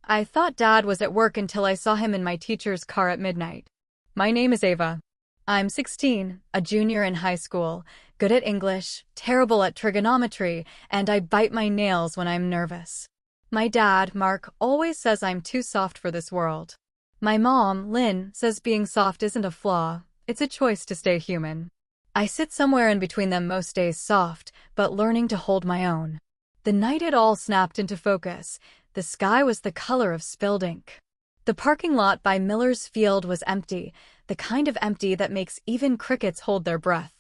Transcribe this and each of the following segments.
I thought Dad was at work until I saw him in my teacher's car at midnight. My name is Ava. I'm 16, a junior in high school, good at English, terrible at trigonometry, and I bite my nails when I'm nervous. My dad, Mark, always says I'm too soft for this world. My mom, Lynn, says being soft isn't a flaw, it's a choice to stay human. I sit somewhere in between them most days, soft, but learning to hold my own. The night it all snapped into focus, the sky was the color of spilled ink. The parking lot by Miller's Field was empty, the kind of empty that makes even crickets hold their breath.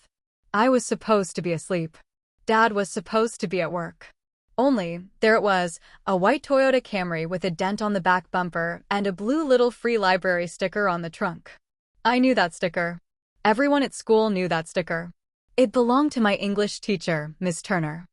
I was supposed to be asleep. Dad was supposed to be at work. Only, there it was, a white Toyota Camry with a dent on the back bumper and a blue little free library sticker on the trunk. I knew that sticker. Everyone at school knew that sticker. It belonged to my English teacher, Miss Turner.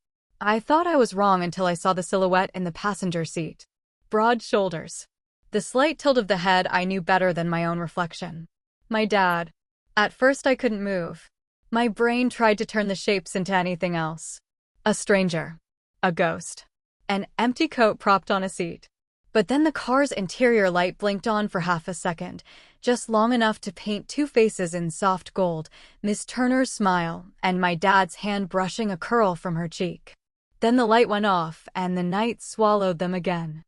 I thought I was wrong until I saw the silhouette in the passenger seat. Broad shoulders. The slight tilt of the head I knew better than my own reflection. My dad. At first I couldn't move. My brain tried to turn the shapes into anything else. A stranger. A ghost. An empty coat propped on a seat. But then the car's interior light blinked on for half a second, just long enough to paint two faces in soft gold, Miss Turner's smile and my dad's hand brushing a curl from her cheek. Then the light went off and the night swallowed them again.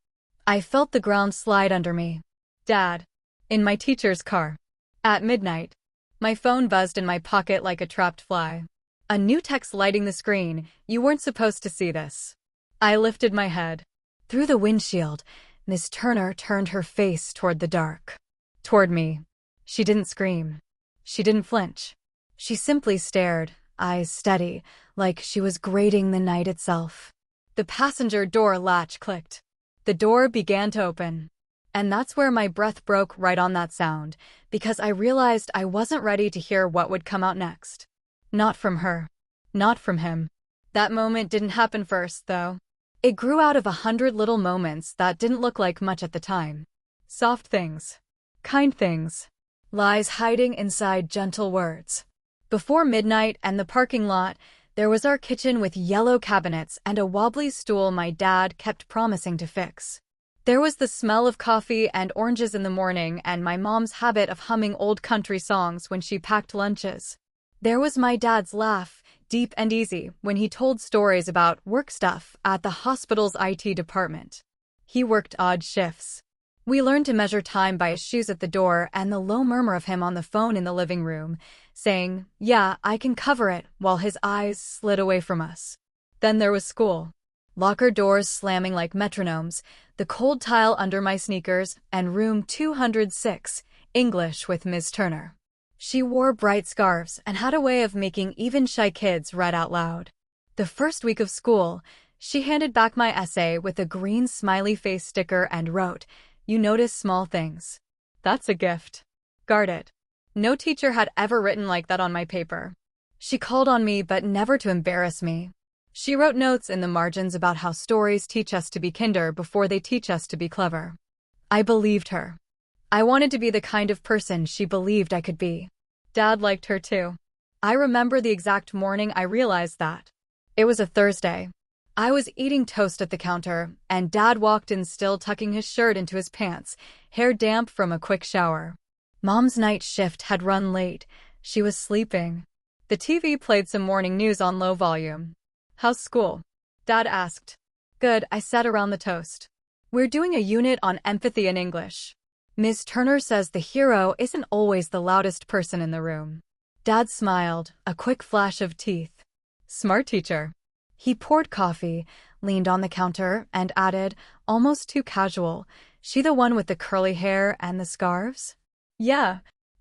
I felt the ground slide under me. Dad. In my teacher's car. At midnight. My phone buzzed in my pocket like a trapped fly. A new text lighting the screen. You weren't supposed to see this. I lifted my head. Through the windshield, Miss Turner turned her face toward the dark. Toward me. She didn't scream. She didn't flinch. She simply stared, eyes steady, like she was grading the night itself. The passenger door latch clicked. The door began to open. And that's where my breath broke, right on that sound, because I realized I wasn't ready to hear what would come out next. Not from her. Not from him. That moment didn't happen first, though. It grew out of 100 little moments that didn't look like much at the time. Soft things. Kind things. Lies hiding inside gentle words. Before midnight and the parking lot, there was our kitchen with yellow cabinets and a wobbly stool my dad kept promising to fix. There was the smell of coffee and oranges in the morning and my mom's habit of humming old country songs when she packed lunches. There was my dad's laugh, deep and easy, when he told stories about work stuff at the hospital's IT department. He worked odd shifts. We learned to measure time by his shoes at the door and the low murmur of him on the phone in the living room, saying, "Yeah, I can cover it," while his eyes slid away from us. Then there was school. Locker doors slamming like metronomes, the cold tile under my sneakers, and room 206, English with Miss Turner. She wore bright scarves and had a way of making even shy kids read out loud. The first week of school, she handed back my essay with a green smiley face sticker and wrote, "You notice small things. That's a gift. Guard it." No teacher had ever written like that on my paper. She called on me, but never to embarrass me. She wrote notes in the margins about how stories teach us to be kinder before they teach us to be clever. I believed her. I wanted to be the kind of person she believed I could be. Dad liked her too. I remember the exact morning I realized that. It was a Thursday. I was eating toast at the counter, and Dad walked in still tucking his shirt into his pants, hair damp from a quick shower. Mom's night shift had run late. She was sleeping. The TV played some morning news on low volume. "How's school?" Dad asked. "Good," I said around the toast. "We're doing a unit on empathy in English. Ms. Turner says the hero isn't always the loudest person in the room." Dad smiled, a quick flash of teeth. "Smart teacher." He poured coffee, leaned on the counter, and added, almost too casual, "She the one with the curly hair and the scarves?" "Yeah."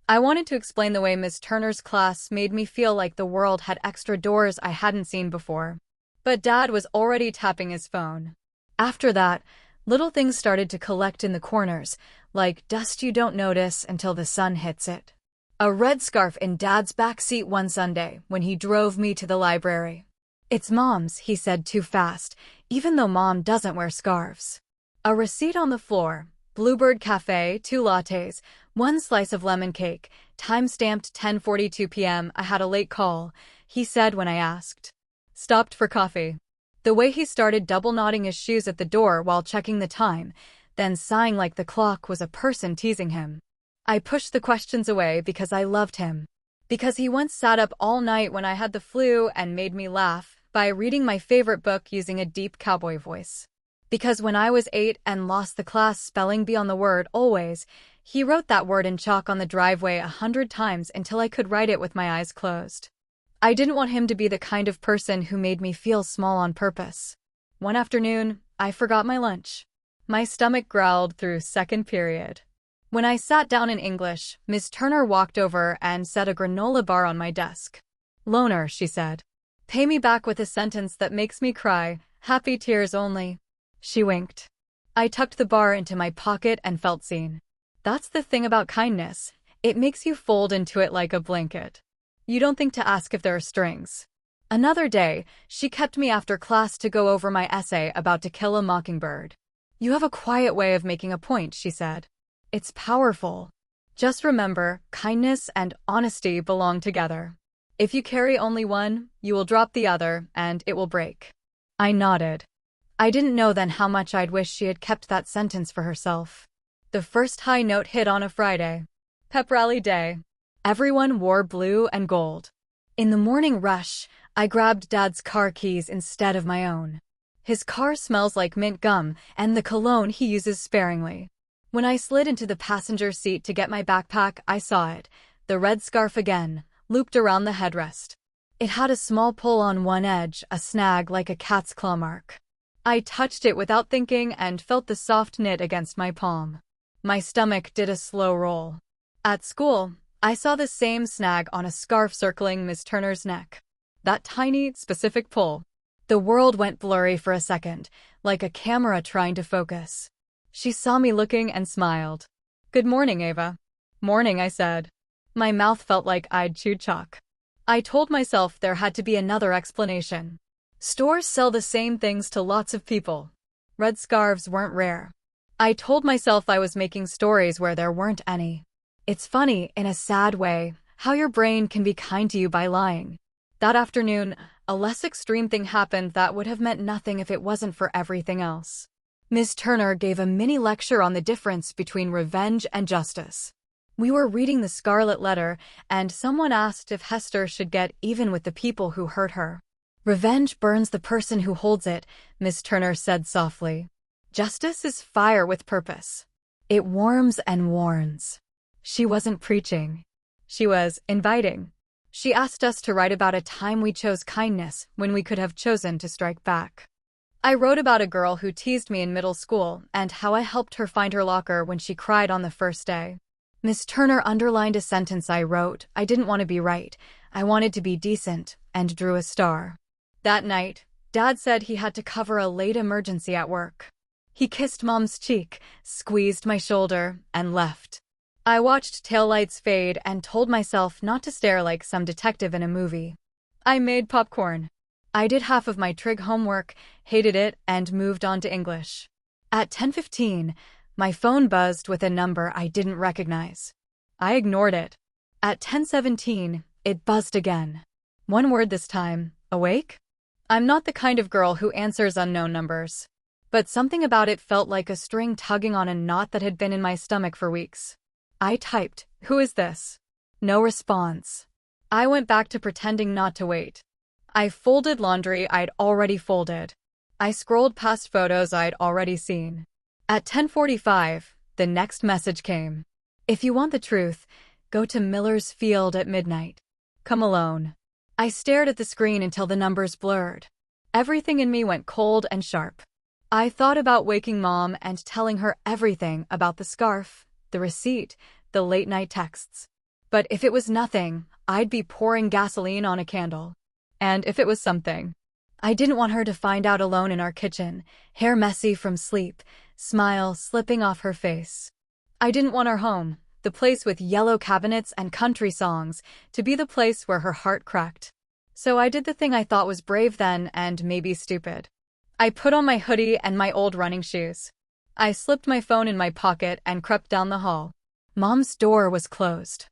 I wanted to explain the way Miss Turner's class made me feel like the world had extra doors I hadn't seen before. But Dad was already tapping his phone. After that, little things started to collect in the corners, like dust you don't notice until the sun hits it. A red scarf in Dad's backseat one Sunday when he drove me to the library. "It's Mom's," he said too fast, even though Mom doesn't wear scarves. A receipt on the floor. Bluebird Cafe, 2 lattes, 1 slice of lemon cake, time-stamped 10:42 p.m. I had a late call, he said when I asked. Stopped for coffee. The way he started double-knotting his shoes at the door while checking the time, then sighing like the clock was a person teasing him. I pushed the questions away because I loved him. Because he once sat up all night when I had the flu and made me laugh by reading my favorite book using a deep cowboy voice. Because when I was 8 and lost the class spelling bee on the word always, he wrote that word in chalk on the driveway 100 times until I could write it with my eyes closed. I didn't want him to be the kind of person who made me feel small on purpose. One afternoon, I forgot my lunch. My stomach growled through second period. When I sat down in English, Ms. Turner walked over and set a granola bar on my desk. "Loner," she said. "Pay me back with a sentence that makes me cry, happy tears only." She winked. I tucked the bar into my pocket and felt seen. That's the thing about kindness. It makes you fold into it like a blanket. You don't think to ask if there are strings. Another day, she kept me after class to go over my essay about To Kill a Mockingbird. "You have a quiet way of making a point," she said. "It's powerful. Just remember, kindness and honesty belong together. If you carry only one, you will drop the other, and it will break." I nodded. I didn't know then how much I'd wish she had kept that sentence for herself. The first high note hit on a Friday. Pep rally day. Everyone wore blue and gold. In the morning rush, I grabbed Dad's car keys instead of my own. His car smells like mint gum and the cologne he uses sparingly. When I slid into the passenger seat to get my backpack, I saw it, the red scarf again, looped around the headrest. It had a small pull on one edge, a snag like a cat's claw mark. I touched it without thinking and felt the soft knit against my palm. My stomach did a slow roll. At school, I saw the same snag on a scarf circling Miss Turner's neck. That tiny, specific pull. The world went blurry for a second, like a camera trying to focus. She saw me looking and smiled. "Good morning, Ava." "Morning," I said. My mouth felt like I'd chewed chalk. I told myself there had to be another explanation. Stores sell the same things to lots of people. Red scarves weren't rare. I told myself I was making stories where there weren't any. It's funny, in a sad way, how your brain can be kind to you by lying. That afternoon, a less extreme thing happened that would have meant nothing if it wasn't for everything else. Miss Turner gave a mini lecture on the difference between revenge and justice. We were reading The Scarlet Letter, and someone asked if Hester should get even with the people who hurt her. "Revenge burns the person who holds it," Miss Turner said softly. "Justice is fire with purpose. It warms and warns." She wasn't preaching. She was inviting. She asked us to write about a time we chose kindness when we could have chosen to strike back. I wrote about a girl who teased me in middle school and how I helped her find her locker when she cried on the first day. Miss Turner underlined a sentence I wrote. I didn't want to be right. I wanted to be decent, and drew a star. That night, Dad said he had to cover a late emergency at work. He kissed Mom's cheek, squeezed my shoulder, and left. I watched taillights fade and told myself not to stare like some detective in a movie. I made popcorn. I did half of my trig homework, hated it, and moved on to English. At 10:15, my phone buzzed with a number I didn't recognize. I ignored it. At 10:17, it buzzed again. One word this time, awake? I'm not the kind of girl who answers unknown numbers. But something about it felt like a string tugging on a knot that had been in my stomach for weeks. I typed, "Who is this?" No response. I went back to pretending not to wait. I folded laundry I'd already folded. I scrolled past photos I'd already seen. At 10:45, the next message came. "If you want the truth, go to Miller's Field at midnight. Come alone." I stared at the screen until the numbers blurred. Everything in me went cold and sharp. I thought about waking Mom and telling her everything about the scarf, the receipt, the late-night texts. But if it was nothing, I'd be pouring gasoline on a candle. And if it was something, I didn't want her to find out alone in our kitchen, hair messy from sleep, smile slipping off her face. I didn't want our home, the place with yellow cabinets and country songs, to be the place where her heart cracked. So I did the thing I thought was brave then and maybe stupid. I put on my hoodie and my old running shoes. I slipped my phone in my pocket and crept down the hall. Mom's door was closed.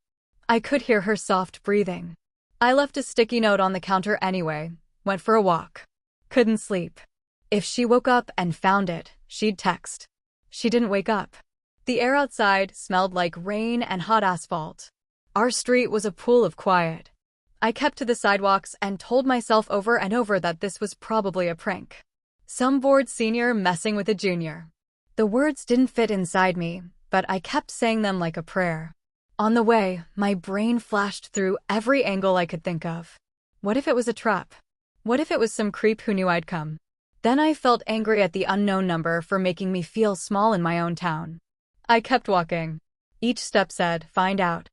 I could hear her soft breathing. I left a sticky note on the counter anyway, went for a walk. Couldn't sleep. If she woke up and found it, she'd text. She didn't wake up. The air outside smelled like rain and hot asphalt. Our street was a pool of quiet. I kept to the sidewalks and told myself over and over that this was probably a prank. Some bored senior messing with a junior. The words didn't fit inside me, but I kept saying them like a prayer. On the way, my brain flashed through every angle I could think of. What if it was a trap? What if it was some creep who knew I'd come? Then I felt angry at the unknown number for making me feel small in my own town. I kept walking. Each step said, "Find out.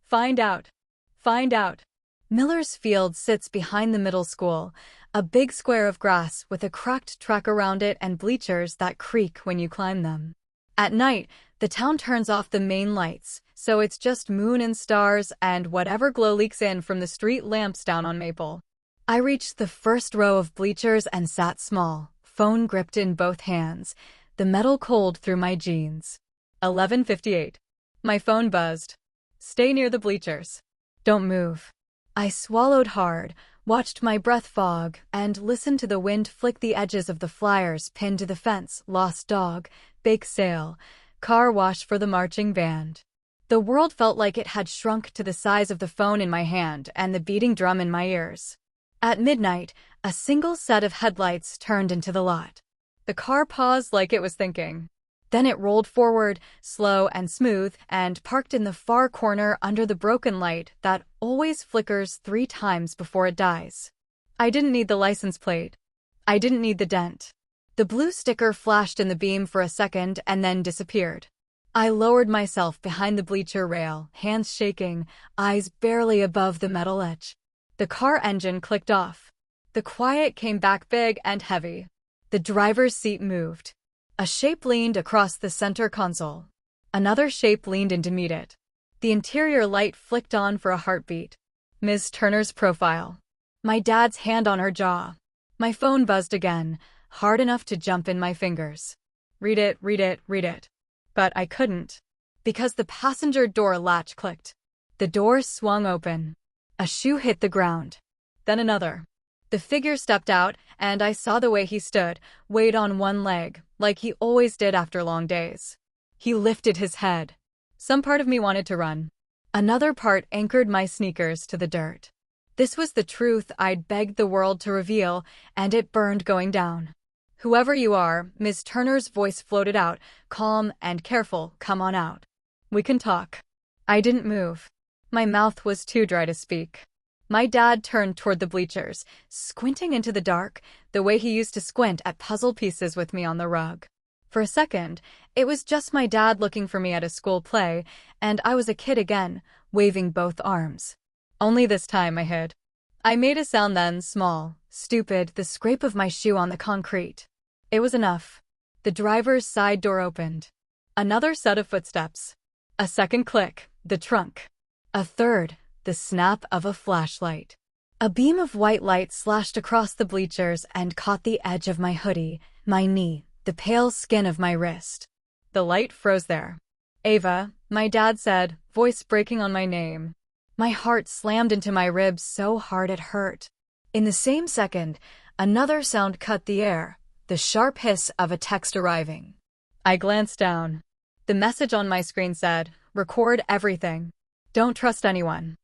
Find out. Find out." Miller's Field sits behind the middle school, a big square of grass with a cracked track around it and bleachers that creak when you climb them. At night, the town turns off the main lights, so it's just moon and stars and whatever glow leaks in from the street lamps down on Maple. I reached the first row of bleachers and sat small, phone gripped in both hands, the metal cold through my jeans. 11:58. My phone buzzed. "Stay near the bleachers. Don't move." I swallowed hard, watched my breath fog, and listened to the wind flick the edges of the flyers pinned to the fence: lost dog, bake sale, car wash for the marching band. The world felt like it had shrunk to the size of the phone in my hand and the beating drum in my ears. At midnight, a single set of headlights turned into the lot. The car paused like it was thinking. Then it rolled forward, slow and smooth, and parked in the far corner under the broken light that always flickers 3 times before it dies. I didn't need the license plate. I didn't need the dent. The blue sticker flashed in the beam for a second and then disappeared. I lowered myself behind the bleacher rail, hands shaking, eyes barely above the metal edge. The car engine clicked off. The quiet came back big and heavy. The driver's seat moved. A shape leaned across the center console. Another shape leaned in to meet it. The interior light flicked on for a heartbeat. Ms. Turner's profile. My dad's hand on her jaw. My phone buzzed again, hard enough to jump in my fingers. Read it, read it, read it. But I couldn't. Because the passenger door latch clicked. The door swung open. A shoe hit the ground. Then another. The figure stepped out, and I saw the way he stood, weighed on one leg, like he always did after long days. He lifted his head. Some part of me wanted to run. Another part anchored my sneakers to the dirt. This was the truth I'd begged the world to reveal, and it burned going down. "Whoever you are," Ms. Turner's voice floated out, calm and careful, "come on out. We can talk." I didn't move. My mouth was too dry to speak. My dad turned toward the bleachers, squinting into the dark, the way he used to squint at puzzle pieces with me on the rug. For a second, it was just my dad looking for me at a school play, and I was a kid again, waving both arms. Only this time I hid. I made a sound then, small, stupid, the scrape of my shoe on the concrete. It was enough. The driver's side door opened. Another set of footsteps. A second click, the trunk. A third, the snap of a flashlight. A beam of white light slashed across the bleachers and caught the edge of my hoodie, my knee, the pale skin of my wrist. The light froze there. "Ava," my dad said, voice breaking on my name. My heart slammed into my ribs so hard it hurt. In the same second, another sound cut the air, the sharp hiss of a text arriving. I glanced down. The message on my screen said, "Record everything. Don't trust anyone."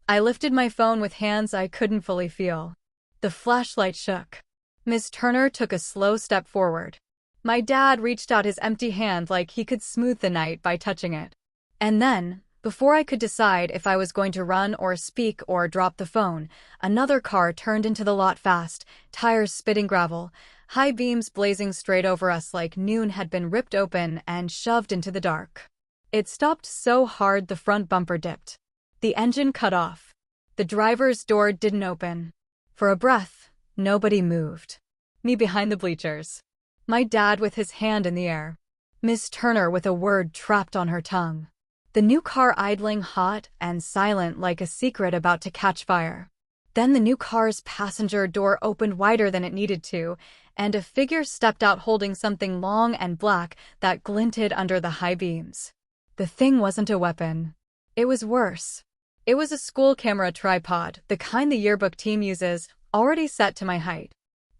I lifted my phone with hands I couldn't fully feel. The flashlight shook. Ms. Turner took a slow step forward. My dad reached out his empty hand like he could smooth the night by touching it. And then, before I could decide if I was going to run or speak or drop the phone, another car turned into the lot fast, tires spitting gravel, high beams blazing straight over us like noon had been ripped open and shoved into the dark. It stopped so hard the front bumper dipped. The engine cut off. The driver's door didn't open. For a breath, nobody moved. Me behind the bleachers. My dad with his hand in the air. Miss Turner with a word trapped on her tongue. The new car idling hot and silent like a secret about to catch fire. Then the new car's passenger door opened wider than it needed to, and a figure stepped out holding something long and black that glinted under the high beams. The thing wasn't a weapon. It was worse. It was a school camera tripod, the kind the yearbook team uses, already set to my height.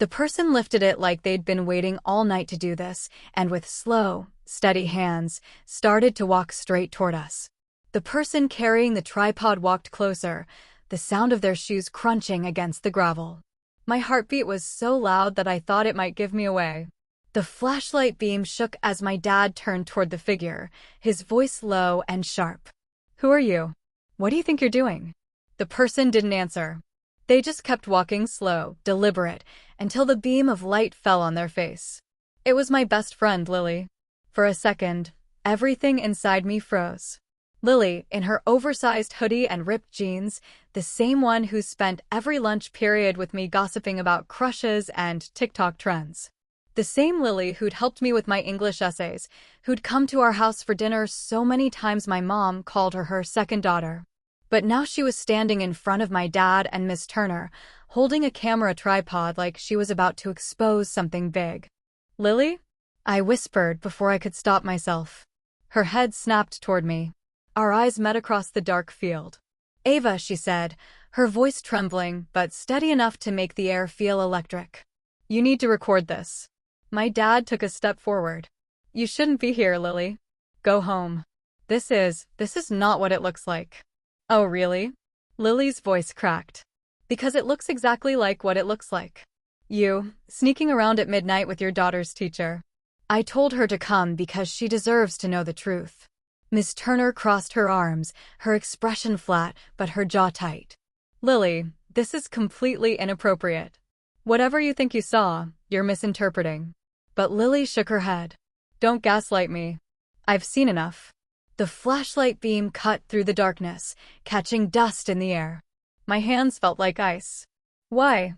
The person lifted it like they'd been waiting all night to do this, and with slow, steady hands, started to walk straight toward us. The person carrying the tripod walked closer, the sound of their shoes crunching against the gravel. My heartbeat was so loud that I thought it might give me away. The flashlight beam shook as my dad turned toward the figure, his voice low and sharp. "Who are you? What do you think you're doing?" The person didn't answer. They just kept walking slow, deliberate, until the beam of light fell on their face. It was my best friend, Lily. For a second, everything inside me froze. Lily, in her oversized hoodie and ripped jeans, the same one who spent every lunch period with me gossiping about crushes and TikTok trends. The same Lily who'd helped me with my English essays, who'd come to our house for dinner so many times my mom called her her second daughter. But now she was standing in front of my dad and Miss Turner, holding a camera tripod like she was about to expose something big. "Lily?" I whispered before I could stop myself. Her head snapped toward me. Our eyes met across the dark field. "Ava," she said, her voice trembling but steady enough to make the air feel electric. "You need to record this." My dad took a step forward. "You shouldn't be here, Lily. Go home. This is not what it looks like." "Oh, really?" Lily's voice cracked. "Because it looks exactly like what it looks like. You, sneaking around at midnight with your daughter's teacher." I told her to come because she deserves to know the truth. Miss Turner crossed her arms, her expression flat but her jaw tight. "Lily, this is completely inappropriate. Whatever you think you saw, you're misinterpreting." But Lily shook her head. "Don't gaslight me. I've seen enough." The flashlight beam cut through the darkness, catching dust in the air. My hands felt like ice. "Why?"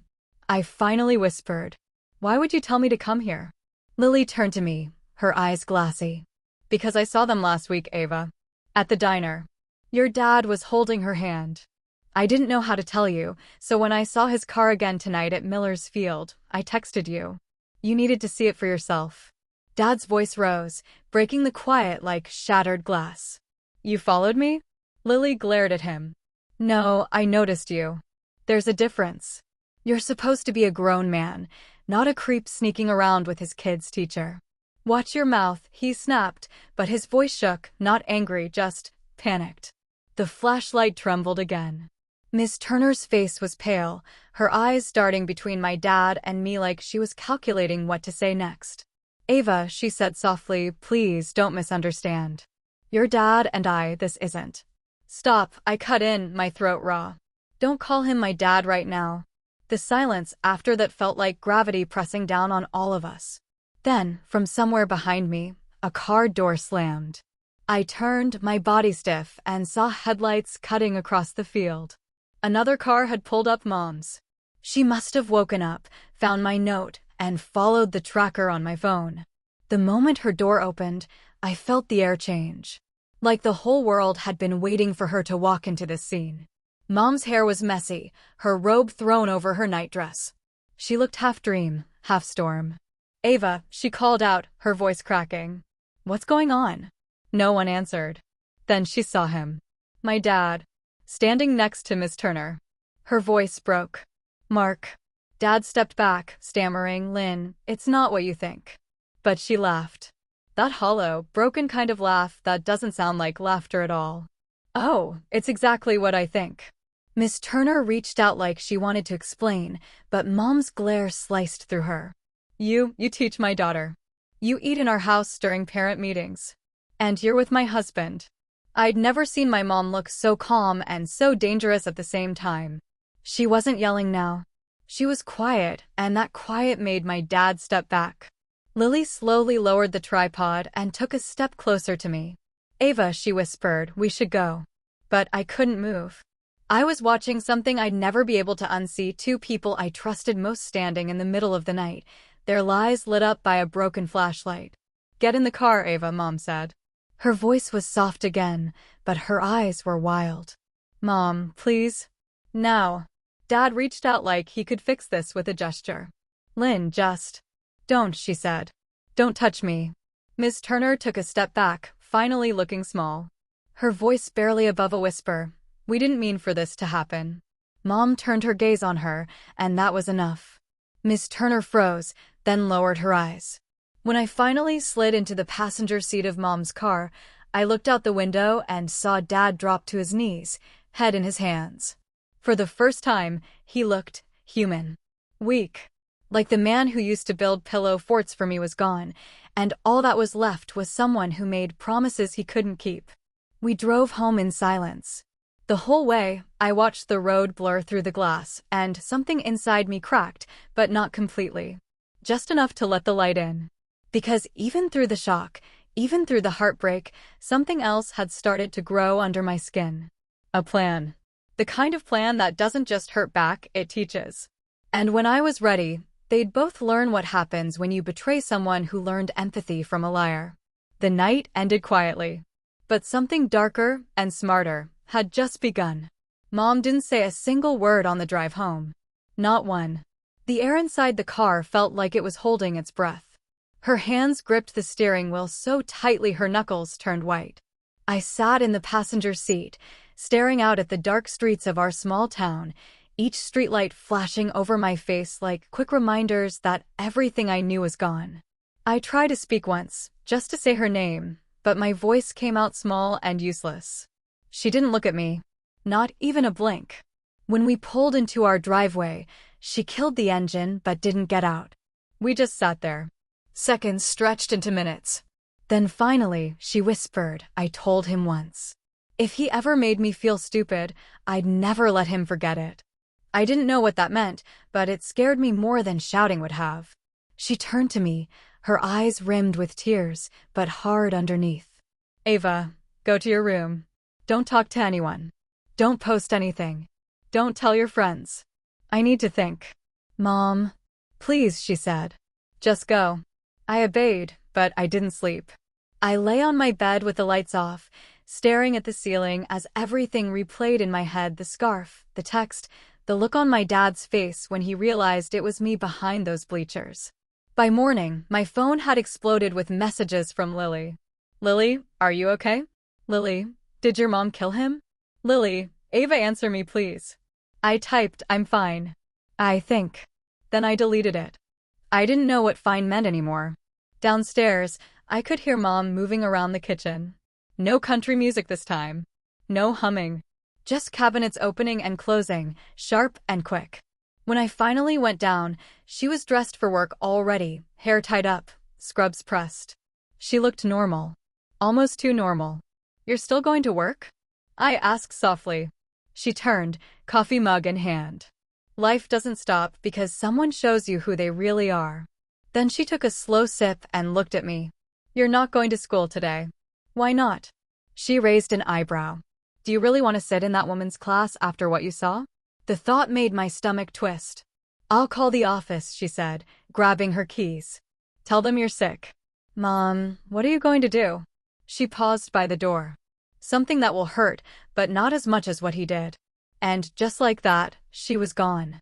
I finally whispered. "Why would you tell me to come here?" Lily turned to me, her eyes glassy. "Because I saw them last week, Ava. At the diner. Your dad was holding her hand. I didn't know how to tell you, so when I saw his car again tonight at Miller's Field, I texted you. You needed to see it for yourself." Dad's voice rose, breaking the quiet like shattered glass. "You followed me?" Lily glared at him. "No, I noticed you. There's a difference. You're supposed to be a grown man, not a creep sneaking around with his kid's teacher." "Watch your mouth," he snapped, but his voice shook, not angry, just panicked. The flashlight trembled again. Miss Turner's face was pale, her eyes darting between my dad and me like she was calculating what to say next. "Ava," she said softly, "please don't misunderstand. Your dad and this isn't." "Stop," I cut in, my throat raw. "Don't call him my dad right now." The silence after that felt like gravity pressing down on all of us. Then, from somewhere behind me, a car door slammed. I turned, my body stiff, and saw headlights cutting across the field. Another car had pulled up Mom's. She must have woken up, found my note, and followed the tracker on my phone. The moment her door opened, I felt the air change. Like the whole world had been waiting for her to walk into this scene. Mom's hair was messy, her robe thrown over her nightdress. She looked half dream, half storm. "Ava," she called out, her voice cracking. "What's going on?" No one answered. Then she saw him. My dad. Standing next to Miss Turner. Her voice broke. "Mark." Dad stepped back, stammering, "Lynn, it's not what you think." But she laughed. That hollow, broken kind of laugh that doesn't sound like laughter at all. "Oh, it's exactly what I think." Miss Turner reached out like she wanted to explain, but Mom's glare sliced through her. You teach my daughter. You eat in our house during parent meetings. And you're with my husband." I'd never seen my mom look so calm and so dangerous at the same time. She wasn't yelling now. She was quiet, and that quiet made my dad step back. Lily slowly lowered the tripod and took a step closer to me. "Ava," she whispered, "we should go." But I couldn't move. I was watching something I'd never be able to unsee, two people I trusted most standing in the middle of the night, their lives lit up by a broken flashlight. "Get in the car, Ava," Mom said. Her voice was soft again, but her eyes were wild. "Mom, please." "Now." Dad reached out like he could fix this with a gesture. "Lynn, just don't," she said. "Don't touch me." Miss Turner took a step back, finally looking small. Her voice barely above a whisper. "We didn't mean for this to happen." Mom turned her gaze on her, and that was enough. Miss Turner froze, then lowered her eyes. When I finally slid into the passenger seat of Mom's car, I looked out the window and saw Dad drop to his knees, head in his hands. For the first time, he looked human. Weak. Like the man who used to build pillow forts for me was gone, and all that was left was someone who made promises he couldn't keep. We drove home in silence. The whole way, I watched the road blur through the glass, and something inside me cracked, but not completely. Just enough to let the light in. Because even through the shock, even through the heartbreak, something else had started to grow under my skin. A plan. The kind of plan that doesn't just hurt back, it teaches. And when I was ready, they'd both learn what happens when you betray someone who learned empathy from a liar. The night ended quietly. But something darker and smarter had just begun. Mom didn't say a single word on the drive home. Not one. The air inside the car felt like it was holding its breath. Her hands gripped the steering wheel so tightly her knuckles turned white. I sat in the passenger seat, staring out at the dark streets of our small town, each streetlight flashing over my face like quick reminders that everything I knew was gone. I tried to speak once, just to say her name, but my voice came out small and useless. She didn't look at me. Not even a blink. When we pulled into our driveway, she killed the engine but didn't get out. We just sat there. Seconds stretched into minutes. Then finally, she whispered, "I told him once. If he ever made me feel stupid, I'd never let him forget it." I didn't know what that meant, but it scared me more than shouting would have. She turned to me, her eyes rimmed with tears, but hard underneath. "Ava, go to your room. Don't talk to anyone. Don't post anything. Don't tell your friends. I need to think." "Mom, please," she said. "Just go." I obeyed, but I didn't sleep. I lay on my bed with the lights off, staring at the ceiling as everything replayed in my head: the scarf, the text, the look on my dad's face when he realized it was me behind those bleachers. By morning, my phone had exploded with messages from Lily. "Lily, are you okay? Lily, did your mom kill him? Lily, Ava, answer me please." I typed, "I'm fine. I think." Then I deleted it. I didn't know what fine meant anymore. Downstairs, I could hear Mom moving around the kitchen. No country music this time. No humming. Just cabinets opening and closing, sharp and quick. When I finally went down, she was dressed for work already, hair tied up, scrubs pressed. She looked normal. Almost too normal. "You're still going to work?" I asked softly. She turned, coffee mug in hand. Life doesn't stop because someone shows you who they really are. Then she took a slow sip and looked at me. "You're not going to school today." "Why not?" She raised an eyebrow. "Do you really want to sit in that woman's class after what you saw?" The thought made my stomach twist. "I'll call the office," she said, grabbing her keys. "Tell them you're sick." "Mom, what are you going to do?" She paused by the door. "Something that will hurt, but not as much as what he did." And just like that, she was gone.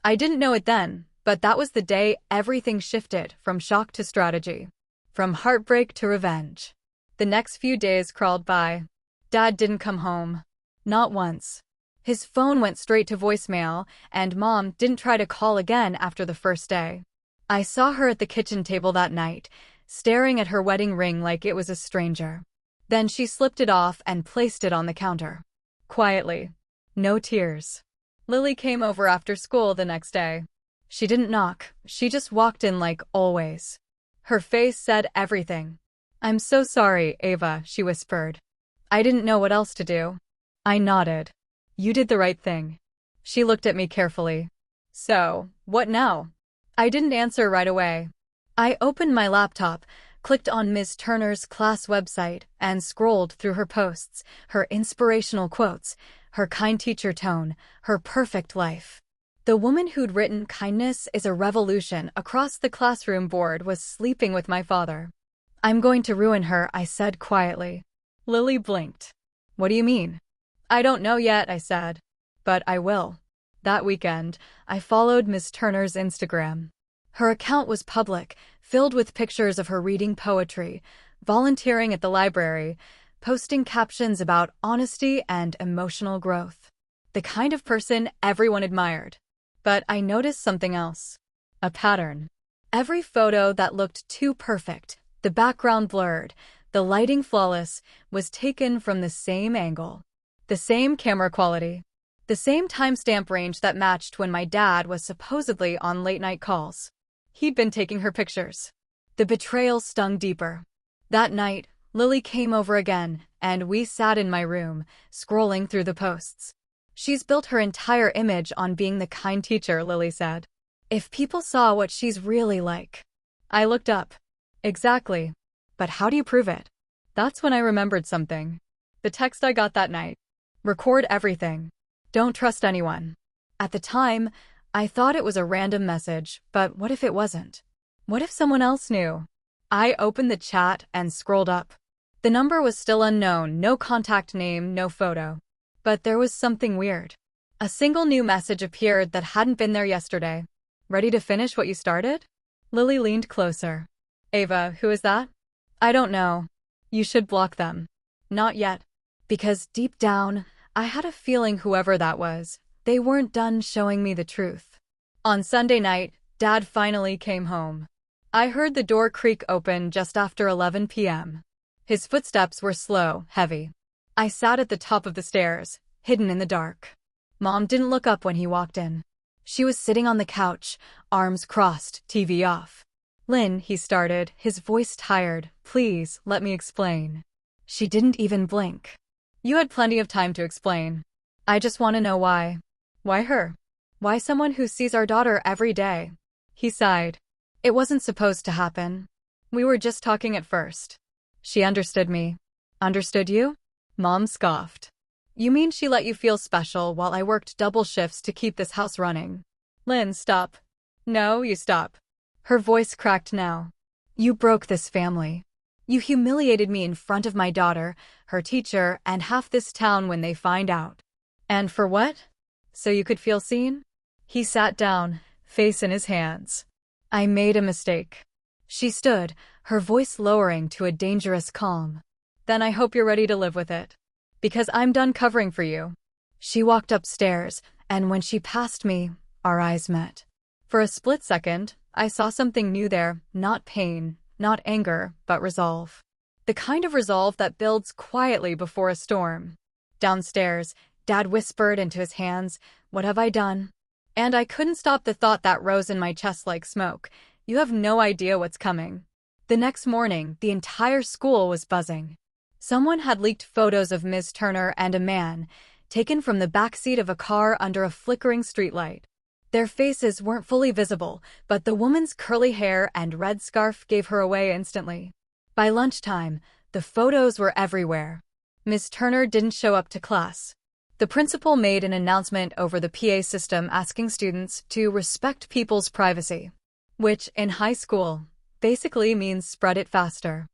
I didn't know it then, but that was the day everything shifted from shock to strategy. From heartbreak to revenge. The next few days crawled by. Dad didn't come home. Not once. His phone went straight to voicemail, and Mom didn't try to call again after the first day. I saw her at the kitchen table that night, staring at her wedding ring like it was a stranger. Then she slipped it off and placed it on the counter. Quietly. No tears. Lily came over after school the next day. She didn't knock, she just walked in like always. Her face said everything. "I'm so sorry, Ava," she whispered. I didn't know what else to do. I nodded. "You did the right thing." She looked at me carefully. "So, what now?" I didn't answer right away. I opened my laptop, clicked on Ms. Turner's class website, and scrolled through her posts, her inspirational quotes, her kind teacher tone, her perfect life. The woman who'd written "Kindness is a revolution" across the classroom board was sleeping with my father. "I'm going to ruin her," I said quietly. Lily blinked. "What do you mean?" "I don't know yet," I said. "But I will." That weekend, I followed Ms. Turner's Instagram. Her account was public, filled with pictures of her reading poetry, volunteering at the library, posting captions about honesty and emotional growth. The kind of person everyone admired. But I noticed something else. A pattern. Every photo that looked too perfect, the background blurred, the lighting flawless, was taken from the same angle. The same camera quality. The same timestamp range that matched when my dad was supposedly on late-night calls. He'd been taking her pictures. The betrayal stung deeper. That night, Lily came over again, and we sat in my room, scrolling through the posts. She's built her entire image on being the kind teacher, Lily said. If people saw what she's really like. I looked up. Exactly. But how do you prove it? That's when I remembered something. The text I got that night. Record everything. Don't trust anyone. At the time, I thought it was a random message, but what if it wasn't? What if someone else knew? I opened the chat and scrolled up. The number was still unknown, no contact name, no photo. But there was something weird. A single new message appeared that hadn't been there yesterday. Ready to finish what you started? Lily leaned closer. Ava, who is that? I don't know. You should block them. Not yet. Because deep down, I had a feeling whoever that was, they weren't done showing me the truth. On Sunday night, Dad finally came home. I heard the door creak open just after 11 p.m. His footsteps were slow, heavy. I sat at the top of the stairs, hidden in the dark. Mom didn't look up when he walked in. She was sitting on the couch, arms crossed, TV off. Lynn, he started, his voice tired. Please, let me explain. She didn't even blink. You had plenty of time to explain. I just want to know why. Why her? Why someone who sees our daughter every day? He sighed. It wasn't supposed to happen. We were just talking at first. She understood me. Understood you? Mom scoffed. You mean she let you feel special while I worked double shifts to keep this house running? Lynn, stop. No, you stop. Her voice cracked now. You broke this family. You humiliated me in front of my daughter, her teacher, and half this town when they find out. And for what? So you could feel seen? He sat down, face in his hands. I made a mistake. She stood, her voice lowering to a dangerous calm. Then I hope you're ready to live with it. Because I'm done covering for you. She walked upstairs, and when she passed me, our eyes met. For a split second, I saw something new there, not pain, not anger, but resolve. The kind of resolve that builds quietly before a storm. Downstairs, Dad whispered into his hands, "What have I done?" And I couldn't stop the thought that rose in my chest like smoke. You have no idea what's coming. The next morning, the entire school was buzzing. Someone had leaked photos of Ms. Turner and a man, taken from the backseat of a car under a flickering streetlight. Their faces weren't fully visible, but the woman's curly hair and red scarf gave her away instantly. By lunchtime, the photos were everywhere. Ms. Turner didn't show up to class. The principal made an announcement over the PA system asking students to respect people's privacy, which, in high school, basically means spread it faster.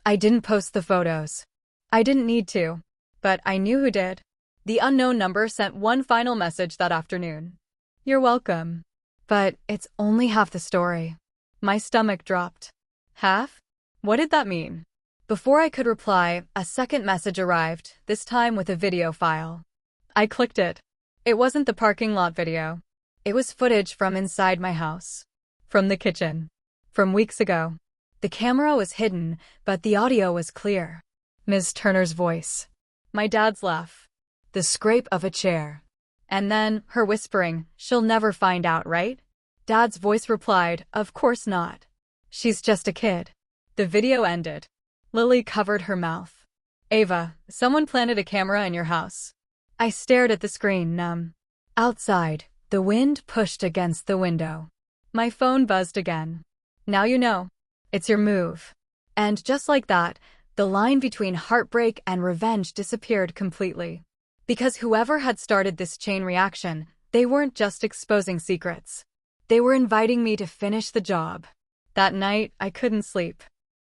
I didn't post the photos. I didn't need to, but I knew who did. The unknown number sent one final message that afternoon. You're welcome. But it's only half the story. My stomach dropped. Half? What did that mean? Before I could reply, a second message arrived, this time with a video file. I clicked it. It wasn't the parking lot video. It was footage from inside my house. From the kitchen. From weeks ago. The camera was hidden, but the audio was clear. Ms. Turner's voice. My dad's laugh. The scrape of a chair. And then, her whispering, "She'll never find out, right?" Dad's voice replied, "Of course not. She's just a kid." The video ended. Lily covered her mouth. Ava, someone planted a camera in your house. I stared at the screen, numb. Outside, the wind pushed against the window. My phone buzzed again. Now you know. It's your move. And just like that, the line between heartbreak and revenge disappeared completely. Because whoever had started this chain reaction, they weren't just exposing secrets. They were inviting me to finish the job. That night, I couldn't sleep.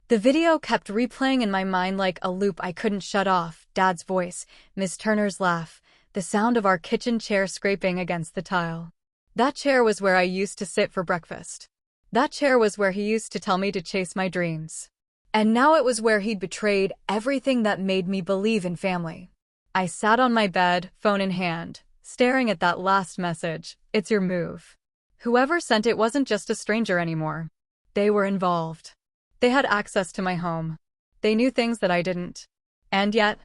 The video kept replaying in my mind like a loop I couldn't shut off. Dad's voice, Miss Turner's laugh, the sound of our kitchen chair scraping against the tile. That chair was where I used to sit for breakfast. That chair was where he used to tell me to chase my dreams. And now it was where he'd betrayed everything that made me believe in family. I sat on my bed, phone in hand, staring at that last message, "It's your move." Whoever sent it wasn't just a stranger anymore. They were involved. They had access to my home. They knew things that I didn't. And yet,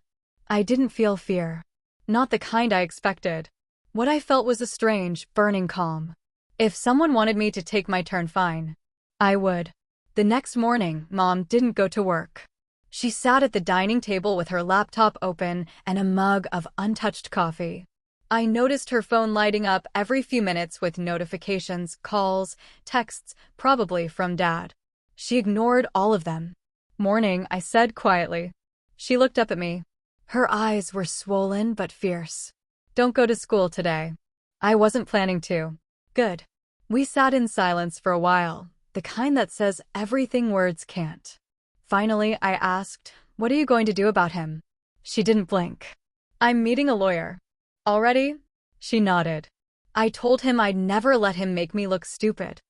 I didn't feel fear. Not the kind I expected. What I felt was a strange, burning calm. If someone wanted me to take my turn, fine. I would. The next morning, Mom didn't go to work. She sat at the dining table with her laptop open and a mug of untouched coffee. I noticed her phone lighting up every few minutes with notifications, calls, texts, probably from Dad. She ignored all of them. "Morning," I said quietly. She looked up at me. Her eyes were swollen but fierce. "Don't go to school today." I wasn't planning to. Good. We sat in silence for a while, the kind that says everything words can't. Finally, I asked, "What are you going to do about him?" She didn't blink. "I'm meeting a lawyer." "Already?" She nodded. "I told him I'd never let him make me look stupid."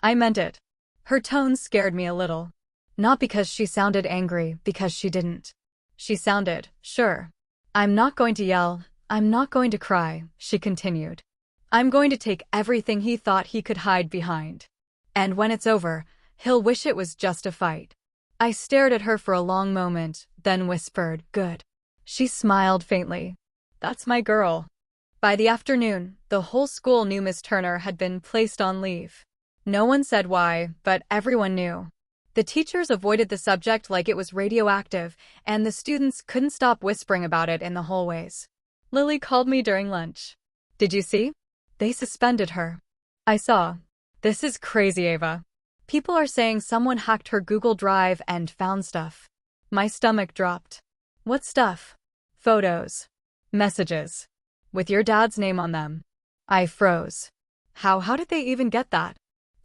I meant it. Her tone scared me a little. Not because she sounded angry, because she didn't. She sounded sure. "I'm not going to yell. I'm not going to cry," she continued. "I'm going to take everything he thought he could hide behind. And when it's over, he'll wish it was just a fight." I stared at her for a long moment, then whispered, "Good." She smiled faintly. "That's my girl." By the afternoon, the whole school knew Miss Turner had been placed on leave. No one said why, but everyone knew. The teachers avoided the subject like it was radioactive, and the students couldn't stop whispering about it in the hallways. Lily called me during lunch. "Did you see? They suspended her." I saw. "This is crazy, Ava. People are saying someone hacked her Google Drive and found stuff." My stomach dropped. "What stuff?" "Photos. Messages. With your dad's name on them." I froze. How did they even get that?"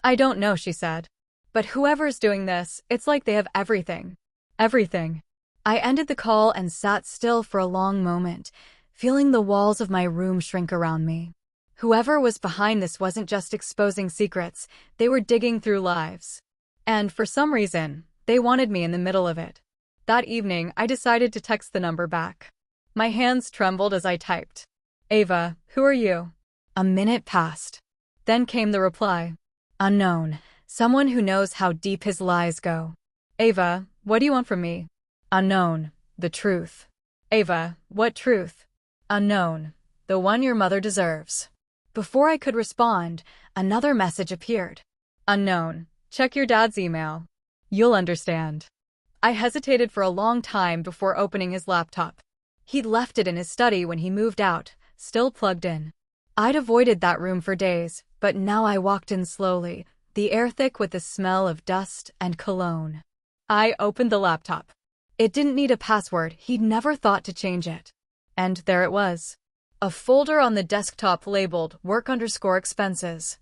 "I don't know," she said. "But whoever's doing this, it's like they have everything." Everything. I ended the call and sat still for a long moment, feeling the walls of my room shrink around me. Whoever was behind this wasn't just exposing secrets, they were digging through lives. And for some reason, they wanted me in the middle of it. That evening, I decided to text the number back. My hands trembled as I typed. "Ava, who are you?" A minute passed. Then came the reply. "Unknown. Someone who knows how deep his lies go." "Ava, what do you want from me?" "Unknown. The truth." "Ava, what truth?" "Unknown. The one your mother deserves." Before I could respond, another message appeared. "Unknown. Check your dad's email. You'll understand." I hesitated for a long time before opening his laptop. He'd left it in his study when he moved out, still plugged in. I'd avoided that room for days, but now I walked in slowly, the air thick with the smell of dust and cologne. I opened the laptop. It didn't need a password, he'd never thought to change it. And there it was. A folder on the desktop labeled work_expenses.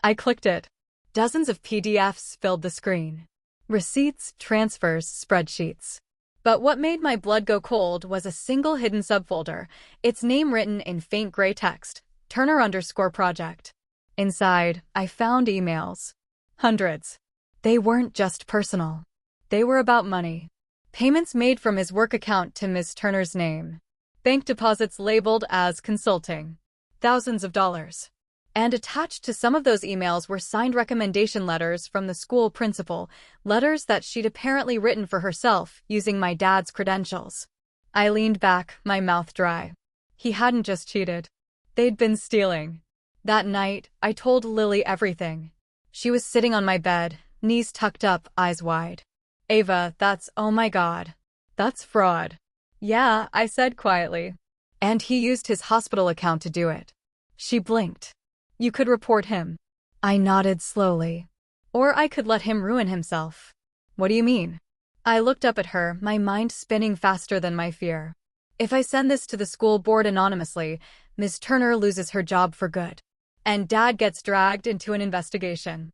I clicked it. Dozens of PDFs filled the screen. Receipts, transfers, spreadsheets. But what made my blood go cold was a single hidden subfolder, its name written in faint gray text, Turner_project. Inside, I found emails. Hundreds. They weren't just personal. They were about money. Payments made from his work account to Ms. Turner's name. Bank deposits labeled as consulting. Thousands of dollars. And attached to some of those emails were signed recommendation letters from the school principal, letters that she'd apparently written for herself using my dad's credentials. I leaned back, my mouth dry. He hadn't just cheated. They'd been stealing. That night, I told Lily everything. She was sitting on my bed, knees tucked up, eyes wide. "Ava, oh my God. That's fraud." "Yeah," I said quietly. "And he used his hospital account to do it." She blinked. "You could report him." I nodded slowly. "Or I could let him ruin himself." "What do you mean?" I looked up at her, my mind spinning faster than my fear. "If I send this to the school board anonymously, Ms. Turner loses her job for good. And Dad gets dragged into an investigation.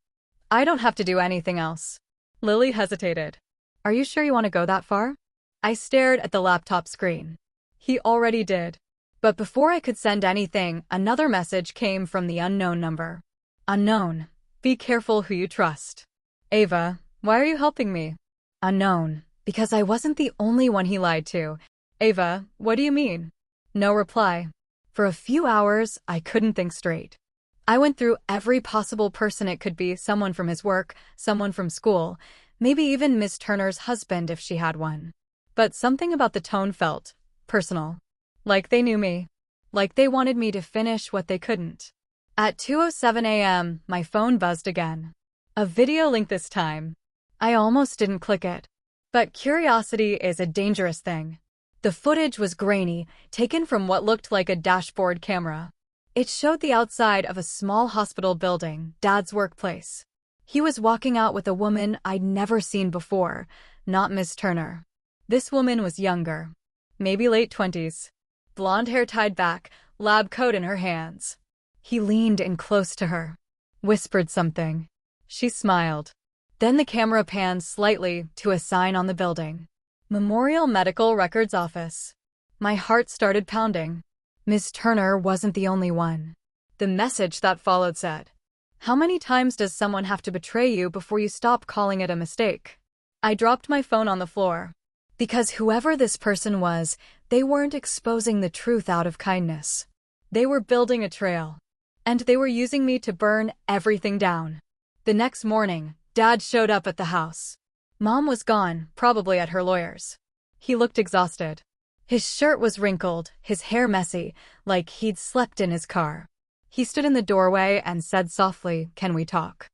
I don't have to do anything else." Lily hesitated. "Are you sure you want to go that far?" I stared at the laptop screen. He already did. But before I could send anything, another message came from the unknown number. "Unknown. Be careful who you trust." "Ava, why are you helping me?" "Unknown. Because I wasn't the only one he lied to." "Ava, what do you mean?" No reply. For a few hours, I couldn't think straight. I went through every possible person it could be, someone from his work, someone from school, maybe even Miss Turner's husband if she had one. But something about the tone felt personal. Like they knew me. Like they wanted me to finish what they couldn't. At 2:07 a.m., my phone buzzed again. A video link this time. I almost didn't click it. But curiosity is a dangerous thing. The footage was grainy, taken from what looked like a dashboard camera. It showed the outside of a small hospital building, Dad's workplace. He was walking out with a woman I'd never seen before, not Miss Turner. This woman was younger. Maybe late 20s. Blonde hair tied back, lab coat in her hands. He leaned in close to her. Whispered something. She smiled. Then the camera panned slightly to a sign on the building. Memorial Medical Records Office. My heart started pounding. Miss Turner wasn't the only one. The message that followed said, "How many times does someone have to betray you before you stop calling it a mistake?" I dropped my phone on the floor. Because whoever this person was, they weren't exposing the truth out of kindness. They were building a trail. And they were using me to burn everything down. The next morning, Dad showed up at the house. Mom was gone, probably at her lawyer's. He looked exhausted. His shirt was wrinkled, his hair messy, like he'd slept in his car. He stood in the doorway and said softly, "Can we talk?"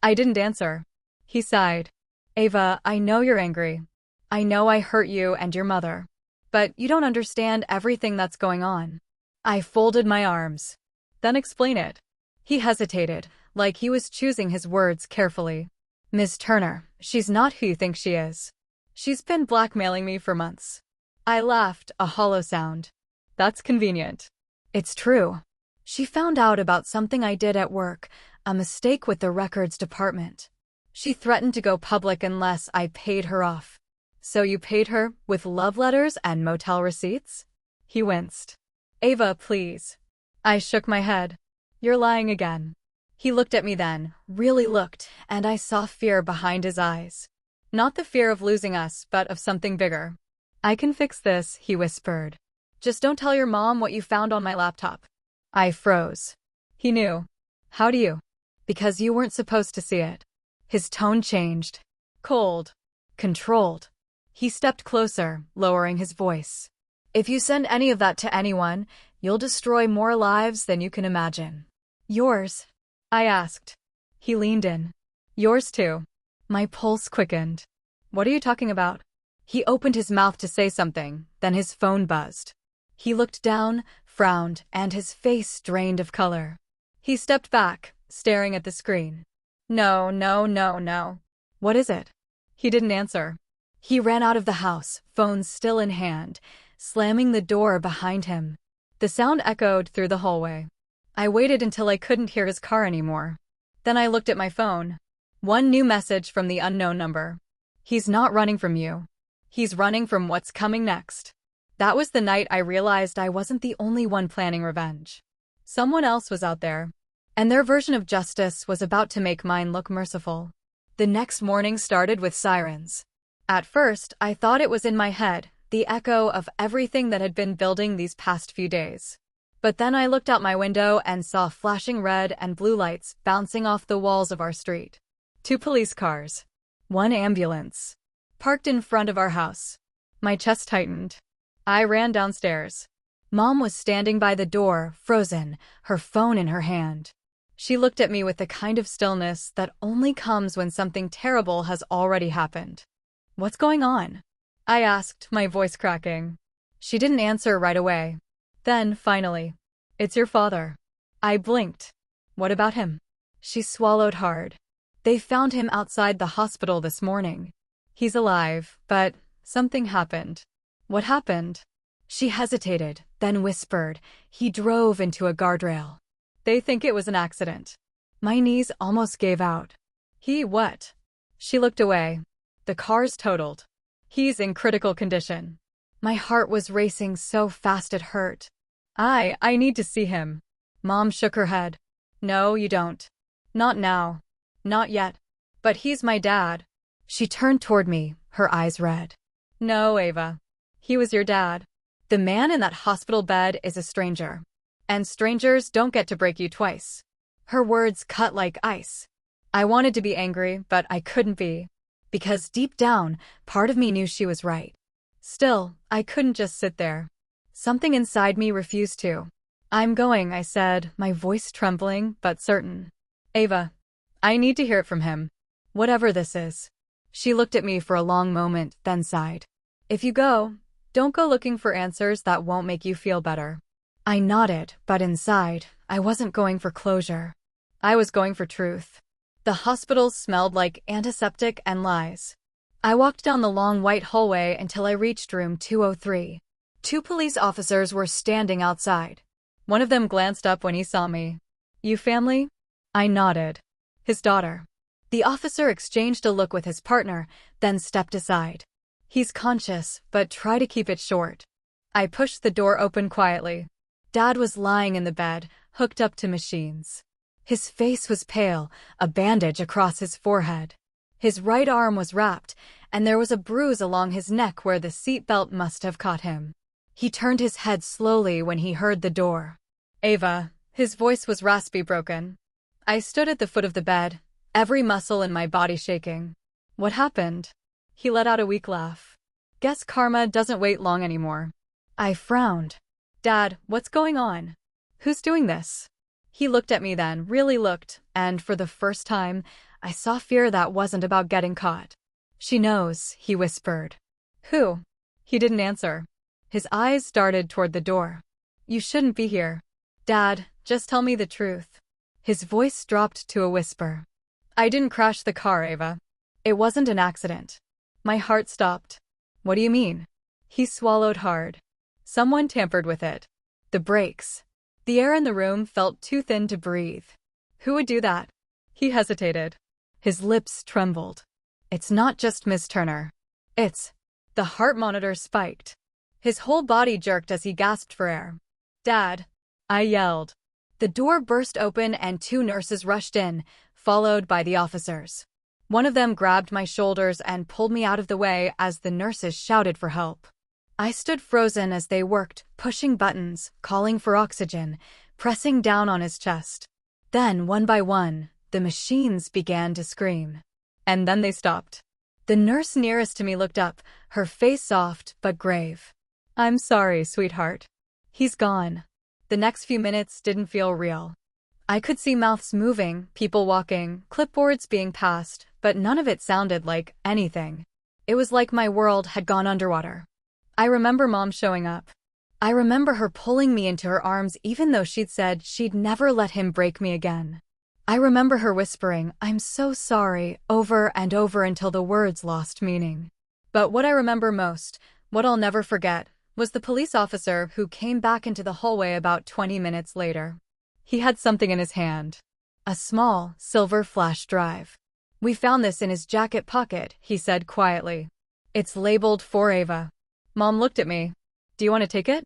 I didn't answer. He sighed. "Ava, I know you're angry. I know I hurt you and your mother. But you don't understand everything that's going on." I folded my arms. "Then explain it." He hesitated, like he was choosing his words carefully. "Miss Turner, she's not who you think she is. She's been blackmailing me for months." I laughed, a hollow sound. "That's convenient." "It's true. She found out about something I did at work, a mistake with the records department. She threatened to go public unless I paid her off." "So you paid her with love letters and motel receipts?" He winced. "Ava, please." I shook my head. "You're lying again." He looked at me then, really looked, and I saw fear behind his eyes. Not the fear of losing us, but of something bigger. "I can fix this," he whispered. "Just don't tell your mom what you found on my laptop." I froze. He knew. "How do you?" "Because you weren't supposed to see it." His tone changed. Cold. Controlled. He stepped closer, lowering his voice. "If you send any of that to anyone, you'll destroy more lives than you can imagine." "Yours?" I asked. He leaned in. "Yours too." My pulse quickened. "What are you talking about?" He opened his mouth to say something, then his phone buzzed. He looked down, frowned, and his face drained of color. He stepped back, staring at the screen. "No, no, no, no." "What is it?" He didn't answer. He ran out of the house, phone still in hand, slamming the door behind him. The sound echoed through the hallway. I waited until I couldn't hear his car anymore. Then I looked at my phone. One new message from the unknown number. "He's not running from you. He's running from what's coming next." That was the night I realized I wasn't the only one planning revenge. Someone else was out there. And their version of justice was about to make mine look merciful. The next morning started with sirens. At first, I thought it was in my head, the echo of everything that had been building these past few days. But then I looked out my window and saw flashing red and blue lights bouncing off the walls of our street. 2 police cars. 1 ambulance. Parked in front of our house. My chest tightened. I ran downstairs. Mom was standing by the door, frozen, her phone in her hand. She looked at me with the kind of stillness that only comes when something terrible has already happened. "What's going on?" I asked, my voice cracking. She didn't answer right away. Then, finally, "It's your father." I blinked. "What about him?" She swallowed hard. "They found him outside the hospital this morning. He's alive, but something happened." "What happened?" She hesitated, then whispered, "He drove into a guardrail. They think it was an accident." My knees almost gave out. "He what?" She looked away. "The car's totaled. He's in critical condition." My heart was racing so fast it hurt. I need to see him." Mom shook her head. "No, you don't. Not now. Not yet. But he's my dad." She turned toward me, her eyes red. "No, Ava. He was your dad. The man in that hospital bed is a stranger. And strangers don't get to break you twice." Her words cut like ice. I wanted to be angry, but I couldn't be. Because deep down, part of me knew she was right. Still, I couldn't just sit there. Something inside me refused to. I'm going, I said, my voice trembling, but certain. Ava, I need to hear it from him. Whatever this is. She looked at me for a long moment, then sighed. If you go, don't go looking for answers that won't make you feel better. I nodded, but inside, I wasn't going for closure. I was going for truth. The hospital smelled like antiseptic and lies. I walked down the long white hallway until I reached room 203. 2 police officers were standing outside. One of them glanced up when he saw me. You family? I nodded. His daughter. The officer exchanged a look with his partner, then stepped aside. He's conscious, but try to keep it short. I pushed the door open quietly. Dad was lying in the bed, hooked up to machines. His face was pale, a bandage across his forehead. His right arm was wrapped, and there was a bruise along his neck where the seatbelt must have caught him. He turned his head slowly when he heard the door. Ava, his voice was raspy, broken. I stood at the foot of the bed, every muscle in my body shaking. What happened? He let out a weak laugh. Guess karma doesn't wait long anymore. I frowned. Dad, what's going on? Who's doing this? He looked at me then, really looked, and for the first time, I saw fear that wasn't about getting caught. She knows, he whispered. Who? He didn't answer. His eyes darted toward the door. You shouldn't be here. Dad, just tell me the truth. His voice dropped to a whisper. I didn't crash the car, Ava. It wasn't an accident. My heart stopped. What do you mean? He swallowed hard. Someone tampered with it. The brakes. The air in the room felt too thin to breathe. Who would do that? He hesitated. His lips trembled. It's not just Miss Turner. It's... The heart monitor spiked. His whole body jerked as he gasped for air. Dad! I yelled. The door burst open and 2 nurses rushed in, followed by the officers. One of them grabbed my shoulders and pulled me out of the way as the nurses shouted for help. I stood frozen as they worked, pushing buttons, calling for oxygen, pressing down on his chest. Then, one by one, the machines began to scream. And then they stopped. The nurse nearest to me looked up, her face soft but grave. I'm sorry, sweetheart. He's gone. The next few minutes didn't feel real. I could see mouths moving, people walking, clipboards being passed, but none of it sounded like anything. It was like my world had gone underwater. I remember Mom showing up. I remember her pulling me into her arms even though she'd said she'd never let him break me again. I remember her whispering, I'm so sorry, over and over until the words lost meaning. But what I remember most, what I'll never forget, was the police officer who came back into the hallway about 20 minutes later. He had something in his hand. A small, silver flash drive. We found this in his jacket pocket, he said quietly. It's labeled for Ava. Mom looked at me. Do you want to take it?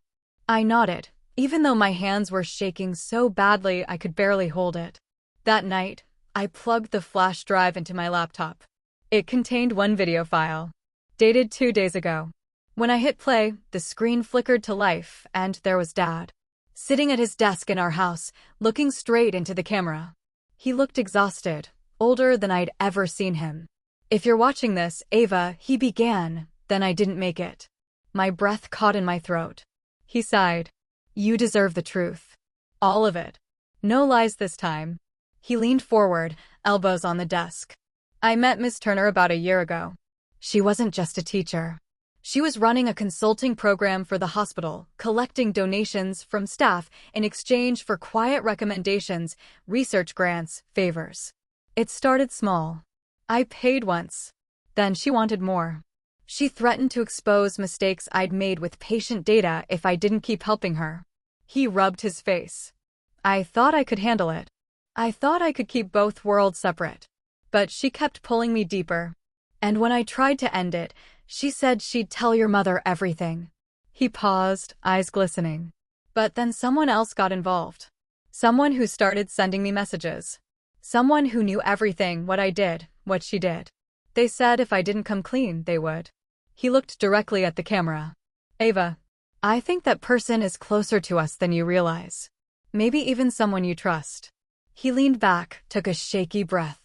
I nodded, even though my hands were shaking so badly I could barely hold it. That night, I plugged the flash drive into my laptop. It contained one video file, dated 2 days ago. When I hit play, the screen flickered to life, and there was Dad, sitting at his desk in our house, looking straight into the camera. He looked exhausted, older than I'd ever seen him. If you're watching this, Ava, he began, then I didn't make it. My breath caught in my throat. He sighed. You deserve the truth. All of it. No lies this time. He leaned forward, elbows on the desk. I met Miss Turner about a year ago. She wasn't just a teacher. She was running a consulting program for the hospital, collecting donations from staff in exchange for quiet recommendations, research grants, favors. It started small. I paid once. Then she wanted more. She threatened to expose mistakes I'd made with patient data if I didn't keep helping her. He rubbed his face. I thought I could handle it. I thought I could keep both worlds separate. But she kept pulling me deeper. And when I tried to end it, she said she'd tell your mother everything. He paused, eyes glistening. But then someone else got involved. Someone who started sending me messages. Someone who knew everything, what I did, what she did. They said if I didn't come clean, they would. He looked directly at the camera. Ava, I think that person is closer to us than you realize. Maybe even someone you trust. He leaned back, took a shaky breath.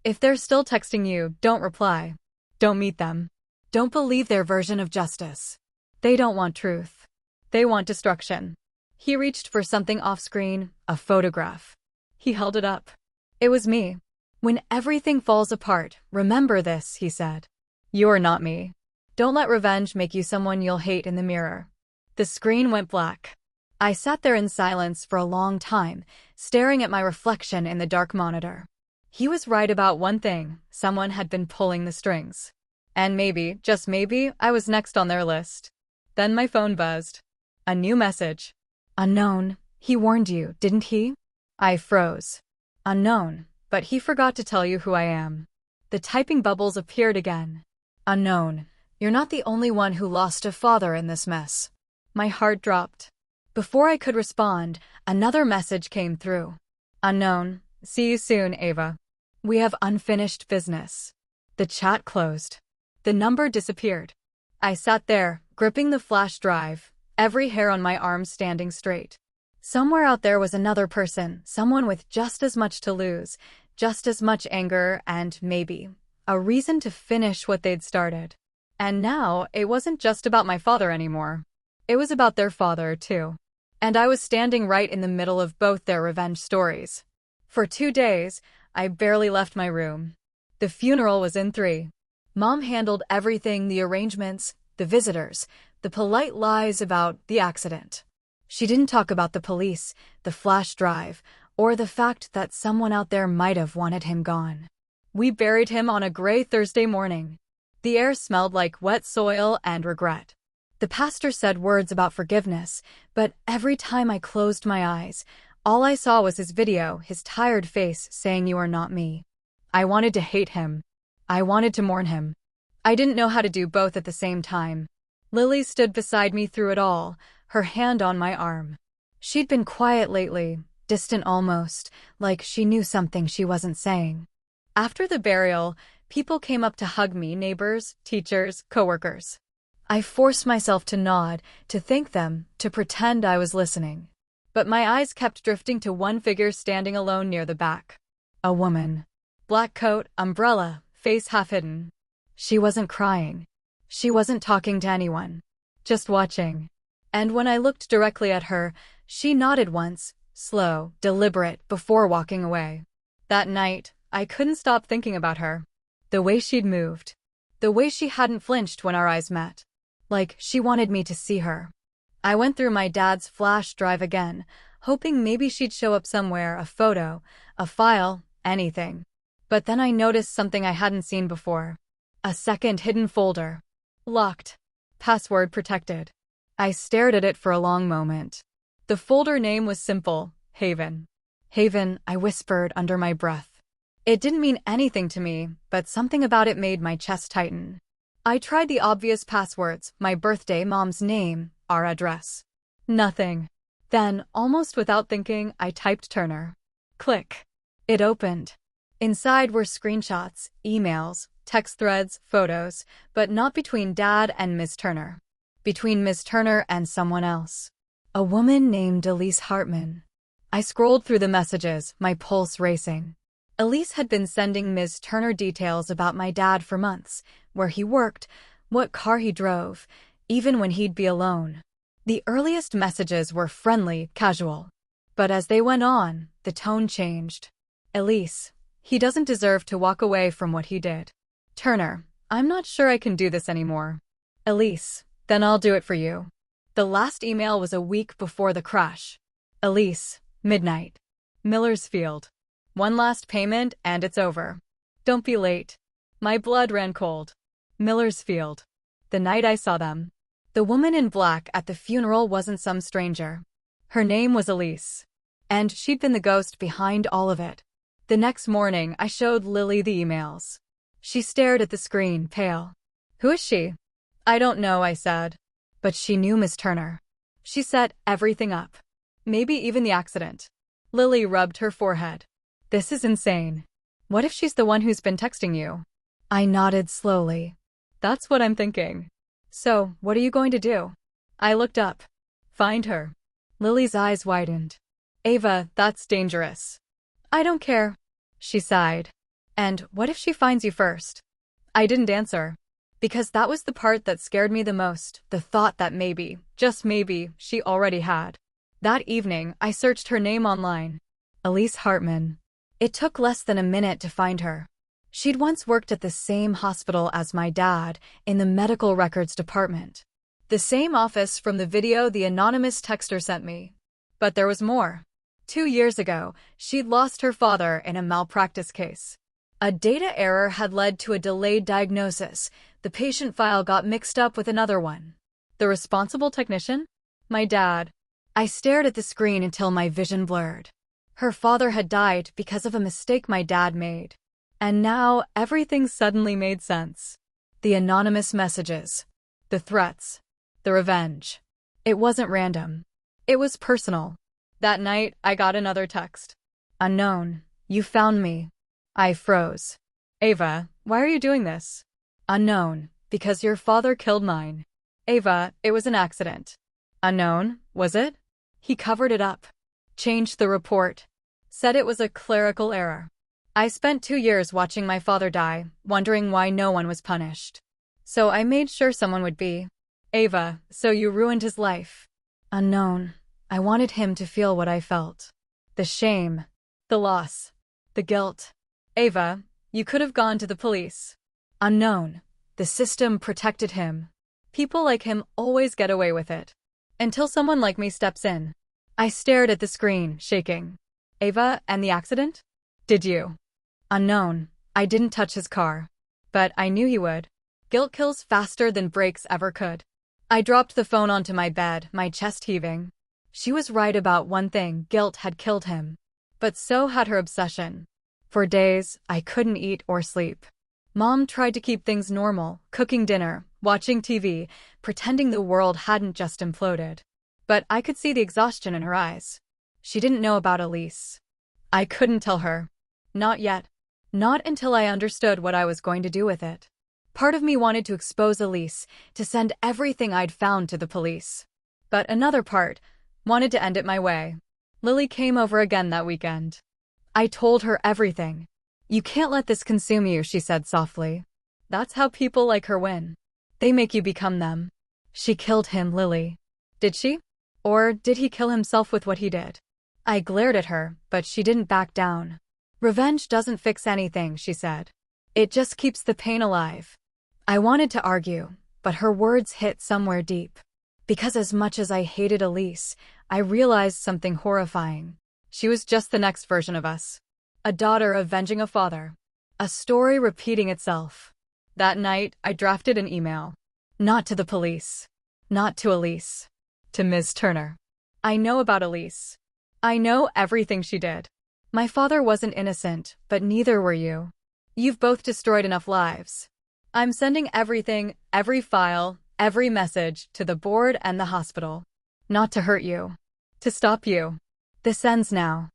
If they're still texting you, don't reply. Don't meet them. Don't believe their version of justice. They don't want truth. They want destruction. He reached for something off-screen, a photograph. He held it up. It was me. When everything falls apart, remember this, he said. You're not me. Don't let revenge make you someone you'll hate in the mirror. The screen went black. I sat there in silence for a long time, staring at my reflection in the dark monitor. He was right about one thing: someone had been pulling the strings. And maybe, just maybe, I was next on their list. Then my phone buzzed. A new message. Unknown. He warned you, didn't he? I froze. Unknown, but he forgot to tell you who I am. The typing bubbles appeared again. Unknown. You're not the only one who lost a father in this mess. My heart dropped. Before I could respond, another message came through. Unknown. See you soon, Ava. We have unfinished business. The chat closed. The number disappeared. I sat there, gripping the flash drive, every hair on my arm standing straight. Somewhere out there was another person, someone with just as much to lose, just as much anger, and maybe a reason to finish what they'd started. And now, it wasn't just about my father anymore. It was about their father, too. And I was standing right in the middle of both their revenge stories. For 2 days, I barely left my room. The funeral was in 3. Mom handled everything: the arrangements, the visitors, the polite lies about the accident. She didn't talk about the police, the flash drive, or the fact that someone out there might have wanted him gone. We buried him on a gray Thursday morning. The air smelled like wet soil and regret. The pastor said words about forgiveness, but every time I closed my eyes, all I saw was his video, his tired face saying, "You are not me." I wanted to hate him. I wanted to mourn him. I didn't know how to do both at the same time. Lily stood beside me through it all, her hand on my arm. She'd been quiet lately, distant almost, like she knew something she wasn't saying. After the burial, people came up to hug me: neighbors, teachers, coworkers. I forced myself to nod, to thank them, to pretend I was listening. But my eyes kept drifting to one figure standing alone near the back. A woman. Black coat, umbrella, face half hidden. She wasn't crying. She wasn't talking to anyone. Just watching. And when I looked directly at her, she nodded once, slow, deliberate, before walking away. That night, I couldn't stop thinking about her. The way she'd moved. The way she hadn't flinched when our eyes met. Like she wanted me to see her. I went through my dad's flash drive again, hoping maybe she'd show up somewhere: a photo, a file, anything. But then I noticed something I hadn't seen before. A second hidden folder. Locked. Password protected. I stared at it for a long moment. The folder name was simple: Haven. Haven, I whispered under my breath. It didn't mean anything to me, but something about it made my chest tighten. I tried the obvious passwords: my birthday, mom's name, our address. Nothing. Then, almost without thinking, I typed Turner. Click. It opened. Inside were screenshots, emails, text threads, photos, but not between Dad and Ms. Turner. Between Ms. Turner and someone else. A woman named Elise Hartman. I scrolled through the messages, my pulse racing. Elise had been sending Ms. Turner details about my dad for months: where he worked, what car he drove, even when he'd be alone. The earliest messages were friendly, casual. But as they went on, the tone changed. Elise, he doesn't deserve to walk away from what he did. Turner, I'm not sure I can do this anymore. Elise, then I'll do it for you. The last email was a week before the crash. Elise, midnight. Miller's Field. One last payment and it's over. Don't be late. My blood ran cold. Miller's Field. The night I saw them. The woman in black at the funeral wasn't some stranger. Her name was Elise. And she'd been the ghost behind all of it. The next morning, I showed Lily the emails. She stared at the screen, pale. Who is she? I don't know, I said. But she knew Miss Turner. She set everything up. Maybe even the accident. Lily rubbed her forehead. This is insane. What if she's the one who's been texting you? I nodded slowly. That's what I'm thinking. So, what are you going to do? I looked up. Find her. Lily's eyes widened. Ava, that's dangerous. I don't care, she sighed. And what if she finds you first? I didn't answer. Because that was the part that scared me the most, the thought that maybe, just maybe, she already had. That evening, I searched her name online. Elise Hartman. It took less than a minute to find her. She'd once worked at the same hospital as my dad, in the medical records department. The same office from the video the anonymous texter sent me. But there was more. 2 years ago, she'd lost her father in a malpractice case. A data error had led to a delayed diagnosis. The patient file got mixed up with another one. The responsible technician? My dad. I stared at the screen until my vision blurred. Her father had died because of a mistake my dad made. And now, everything suddenly made sense. The anonymous messages. The threats. The revenge. It wasn't random. It was personal. That night, I got another text. Unknown. You found me. I froze. Ava, why are you doing this? Unknown. Because your father killed mine. Ava, it was an accident. Unknown, was it? He covered it up. Changed the report. Said it was a clerical error. I spent 2 years watching my father die, wondering why no one was punished. So I made sure someone would be. Ava, so you ruined his life. Unknown. I wanted him to feel what I felt. The shame. The loss. The guilt. Ava, you could have gone to the police. Unknown. The system protected him. People like him always get away with it. Until someone like me steps in. I stared at the screen, shaking. Ava, and the accident? Did you? Unknown. I didn't touch his car. But I knew he would. Guilt kills faster than brakes ever could. I dropped the phone onto my bed, my chest heaving. She was right about one thing, guilt had killed him. But so had her obsession. For days, I couldn't eat or sleep. Mom tried to keep things normal, cooking dinner, watching TV, pretending the world hadn't just imploded. But I could see the exhaustion in her eyes. She didn't know about Elise. I couldn't tell her. Not yet. Not until I understood what I was going to do with it. Part of me wanted to expose Elise, to send everything I'd found to the police. But another part wanted to end it my way. Lily came over again that weekend. I told her everything. You can't let this consume you, she said softly. That's how people like her win. They make you become them. She killed him, Lily. Did she? Or did he kill himself with what he did? I glared at her, but she didn't back down. Revenge doesn't fix anything, she said. It just keeps the pain alive. I wanted to argue, but her words hit somewhere deep. Because as much as I hated Elise, I realized something horrifying. She was just the next version of us. A daughter avenging a father. A story repeating itself. That night, I drafted an email. Not to the police. Not to Elise. To Ms. Turner. I know about Elise. I know everything she did. My father wasn't innocent, but neither were you. You've both destroyed enough lives. I'm sending everything, every file, every message to the board and the hospital. Not to hurt you. To stop you. This ends now.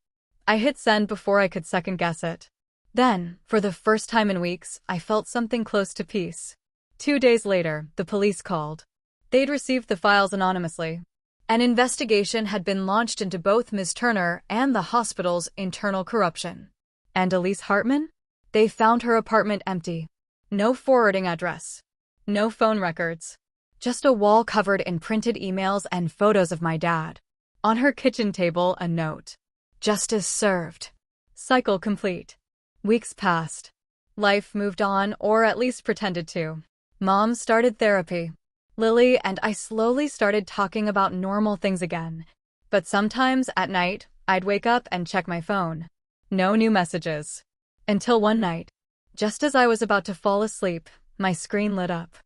I hit send before I could second-guess it. Then, for the first time in weeks, I felt something close to peace. 2 days later, the police called. They'd received the files anonymously. An investigation had been launched into both Ms. Turner and the hospital's internal corruption. And Elise Hartman? They found her apartment empty. No forwarding address. No phone records. Just a wall covered in printed emails and photos of my dad. On her kitchen table, a note. Justice served. Cycle complete. Weeks passed. Life moved on, or at least pretended to. Mom started therapy. Lily and I slowly started talking about normal things again. But sometimes, at night, I'd wake up and check my phone. No new messages. Until one night, just as I was about to fall asleep, my screen lit up.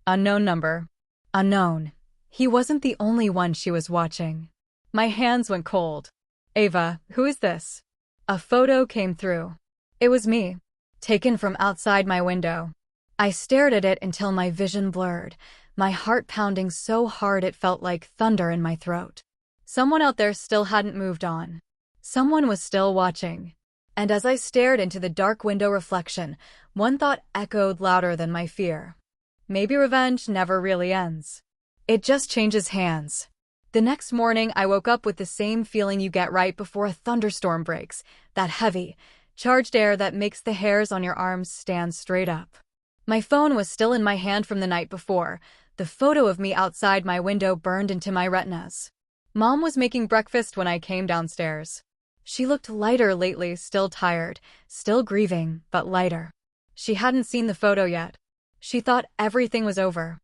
Unknown number. Unknown. He wasn't the only one she was watching. My hands went cold. Ava, who is this? A photo came through. It was me, taken from outside my window. I stared at it until my vision blurred, my heart pounding so hard it felt like thunder in my throat. Someone out there still hadn't moved on. Someone was still watching. And as I stared into the dark window reflection, one thought echoed louder than my fear. Maybe revenge never really ends. It just changes hands. The next morning, I woke up with the same feeling you get right before a thunderstorm breaks, that heavy, charged air that makes the hairs on your arms stand straight up. My phone was still in my hand from the night before. The photo of me outside my window burned into my retinas. Mom was making breakfast when I came downstairs. She looked lighter lately, still tired, still grieving, but lighter. She hadn't seen the photo yet. She thought everything was over.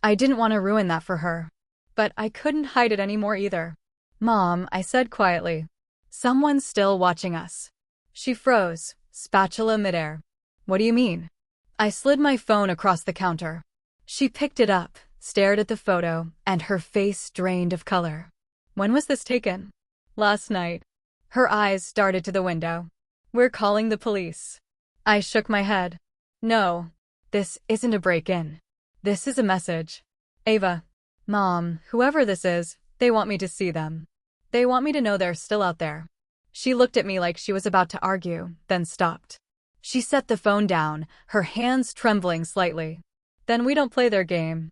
I didn't want to ruin that for her. But I couldn't hide it anymore either. "Mom," I said quietly. "Someone's still watching us." She froze, spatula midair. "What do you mean?" I slid my phone across the counter. She picked it up, stared at the photo, and her face drained of color. "When was this taken?" "Last night." Her eyes darted to the window. "We're calling the police." I shook my head. "No. This isn't a break-in. This is a message. Ava. Mom, whoever this is, they want me to see them. They want me to know they're still out there." She looked at me like she was about to argue, then stopped. She set the phone down, her hands trembling slightly. "Then we don't play their game."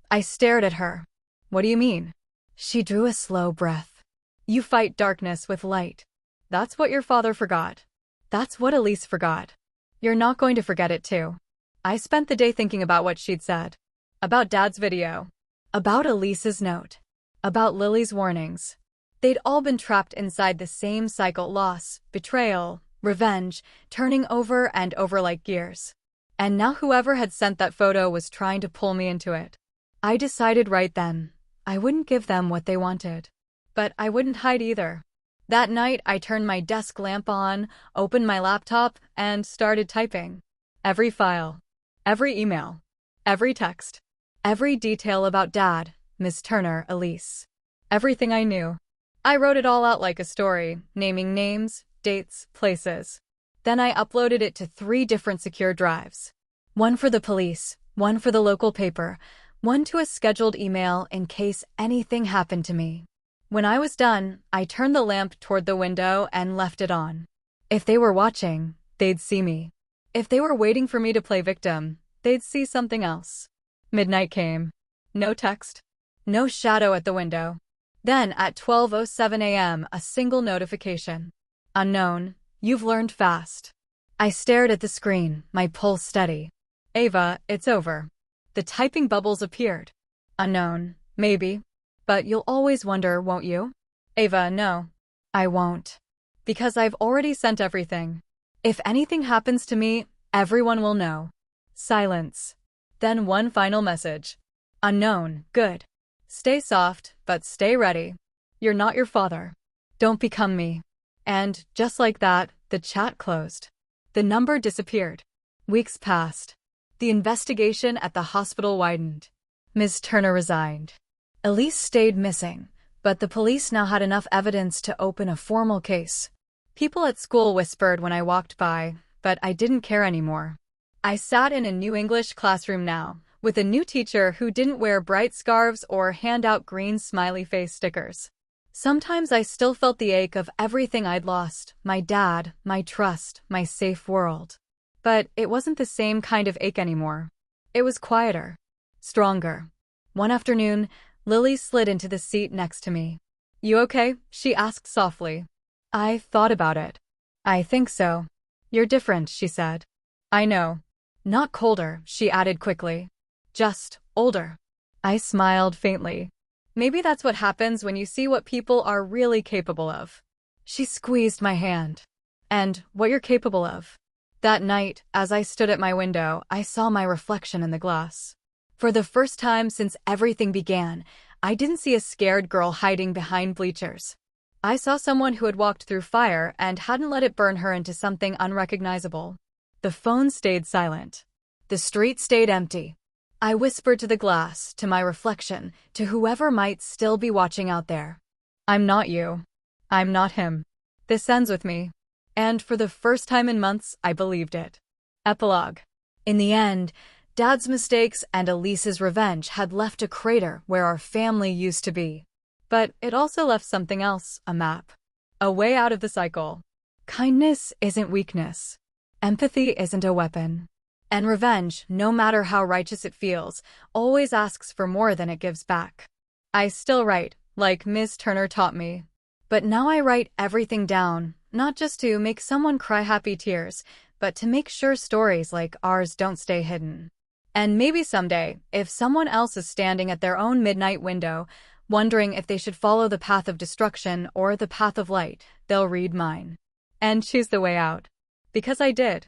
I stared at her. "What do you mean?" She drew a slow breath. "You fight darkness with light. That's what your father forgot. That's what Elise forgot. You're not going to forget it too." I spent the day thinking about what she'd said. About Dad's video. About Elise's note. About Lily's warnings. They'd all been trapped inside the same cycle: loss, betrayal, revenge, turning over and over like gears. And now whoever had sent that photo was trying to pull me into it. I decided right then, I wouldn't give them what they wanted. But I wouldn't hide either. That night, I turned my desk lamp on, opened my laptop, and started typing. Every file. Every email. Every text. Every detail about Dad, Miss Turner, Elise. Everything I knew. I wrote it all out like a story, naming names, dates, places. Then I uploaded it to 3 different secure drives. One for the police, one for the local paper, one to a scheduled email in case anything happened to me. When I was done, I turned the lamp toward the window and left it on. If they were watching, they'd see me. If they were waiting for me to play victim, they'd see something else. Midnight came. No text. No shadow at the window. Then, at 12:07 a.m., a single notification. "Unknown. You've learned fast." I stared at the screen, my pulse steady. "Ava, it's over." The typing bubbles appeared. "Unknown. Maybe. But you'll always wonder, won't you?" "Ava, no. I won't. Because I've already sent everything. If anything happens to me, everyone will know." Silence. Then one final message. "Unknown. Good. Stay soft, but stay ready. You're not your father. Don't become me." And, just like that, the chat closed. The number disappeared. Weeks passed. The investigation at the hospital widened. Ms. Turner resigned. Elise stayed missing, but the police now had enough evidence to open a formal case. People at school whispered when I walked by, but I didn't care anymore. I sat in a new English classroom now, with a new teacher who didn't wear bright scarves or hand out green smiley face stickers. Sometimes I still felt the ache of everything I'd lost: my dad, my trust, my safe world. But it wasn't the same kind of ache anymore. It was quieter. Stronger. One afternoon, Lily slid into the seat next to me. "You okay?" she asked softly. I thought about it. "I think so." "You're different," she said. "I know." "Not colder," she added quickly. "Just older." I smiled faintly. Maybe that's what happens when you see what people are really capable of. She squeezed my hand. "And what you're capable of." That night, as I stood at my window, I saw my reflection in the glass. For the first time since everything began, I didn't see a scared girl hiding behind bleachers. I saw someone who had walked through fire and hadn't let it burn her into something unrecognizable. The phone stayed silent. The street stayed empty. I whispered to the glass, to my reflection, to whoever might still be watching out there. "I'm not you. I'm not him. This ends with me." And for the first time in months, I believed it. Epilogue. In the end, Dad's mistakes and Elise's revenge had left a crater where our family used to be. But it also left something else: a map. A way out of the cycle. Kindness isn't weakness. Empathy isn't a weapon. And revenge, no matter how righteous it feels, always asks for more than it gives back. I still write, like Ms. Turner taught me. But now I write everything down, not just to make someone cry happy tears, but to make sure stories like ours don't stay hidden. And maybe someday, if someone else is standing at their own midnight window, wondering if they should follow the path of destruction or the path of light, they'll read mine and choose the way out. Because I did.